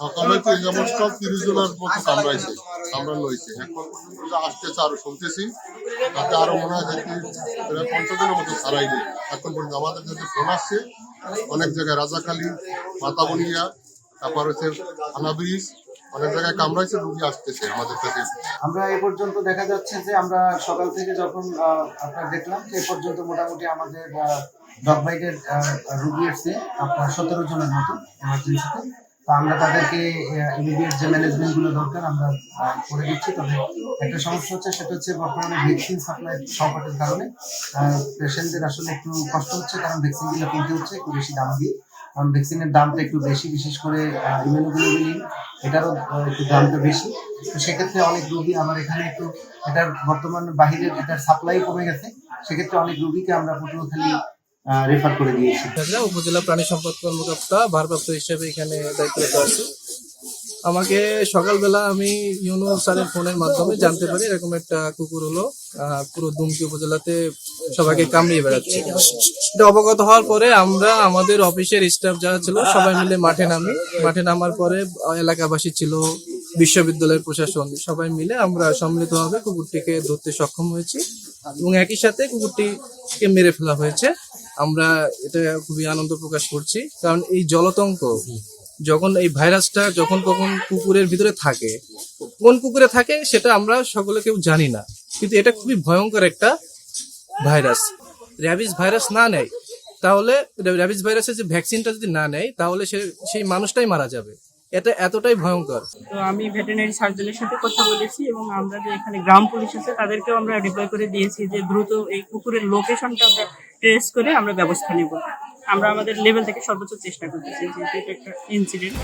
সকালে তো যেমন 30 জনের মতো কামড়ানো হয়েছে। এখন পর্যন্ত যা আসতেছে আরো শুনতেছি, তাতে আরো মনে হয় যে প্রায় 50 জনের মতো ছাড়াইনি এখন পর্যন্ত। আমাদের কাছে ফোন আসছে অনেক জায়গায়, রাজাখালী, মাতাবনিয়া, তারপর হচ্ছে থানা ব্রিজ, অনেক জায়গায় কামড়াইছে, রুগী আসতেছে আমাদের কাছে। আমরা এ পর্যন্ত দেখা যাচ্ছে যে আমরা সকাল থেকে যখন আপনার দেখলাম যে এ পর্যন্ত মোটামুটি আমাদের ডগ বাইটের রুগী এসছে আপনার 17 জনের মতো এমার্জেন্সিতে। তো আমরা তাদেরকে ইমিডিয়েট যে ম্যানেজমেন্টগুলো দরকার আমরা করে দিচ্ছি। তবে একটা সমস্যা হচ্ছে, সেটা হচ্ছে বর্তমানে ভ্যাকসিন সাপ্লাই সংকটের কারণে পেশেন্টদের আসলে একটু কষ্ট হচ্ছে, কারণ ভ্যাকসিনগুলো কিনতে হচ্ছে একটু বেশি দাম দিয়ে। কারণ ভ্যাকসিনের দামটা একটু বেশি, বিশেষ করে ইমিউনোগ্লোবুলিন এটারও একটু দামটা বেশি। তো সেক্ষেত্রে অনেক রোগী আমার এখানে একটু এটার বর্তমান বাহিরের এটার সাপ্লাই কমে গেছে, সেক্ষেত্রে অনেক রোগীকে আমরা পটুয়াখালী রেফার করে দিয়েছি। উপজেলা প্রাণী সম্পদ কর্মকর্তা ভারপ্রাপ্ত হিসেবে এখানে দায়িত্বরত আছি। আমাকে সকালবেলা আমি ইউনো স্যারের ফোনের মাধ্যমে জানতে পারি এরকম একটা কুকুর হলো পুরো দুমকি উপজেলাতে সবাইকে কামড়িয়ে বেড়াচ্ছে। এটা অবগত হওয়ার পরে আমরা আমাদের অফিসের স্টাফ যারা ছিল সবাই মিলে মাঠে নামার পরে এলাকাবাসী ছিল, বিশ্ববিদ্যালয়ের প্রশাসন, সবাই মিলে আমরা সম্মিলিতভাবে কুকুরটিকে ধরতে সক্ষম হয়েছি এবং একই সাথে কুকুরটিকে মেরে ফেলা হয়েছে। আমরা এটা খুবই আনন্দ প্রকাশ করছি, কারণ এই জলতঙ্ক যখন এই ভাইরাসটা যখন তখন কুকুরের ভিতরে থাকে, কোন কুকুরে থাকে সেটা আমরা সকলে কেউ জানি না, কিন্তু এটা খুবই ভয়ঙ্কর একটা ভাইরাস। র্যাবিস ভাইরাস না নেয় তাহলে, র্যাবিস ভাইরাসের যে ভ্যাকসিনটা যদি না নেয় তাহলে সেই মানুষটাই মারা যাবে। এটা এতটাই ভয়ঙ্কর। তো আমি ভেটেরিনারি সার্জনের সাথে কথা বলেছি এবং আমরা যে এখানে গ্রাম পুলিশ আছে তাদেরকেও আমরা ডিপ্লয় করে দিয়েছি যে দ্রুত এই কুকুরের লোকেশনটা আমরা ট্রেস করে আমরা ব্যবস্থা নেব। আমরা আমাদের লেভেল থেকে সর্বোচ্চ চেষ্টা করতেছি, যেহেতু এটা একটা ইনসিডেন্ট।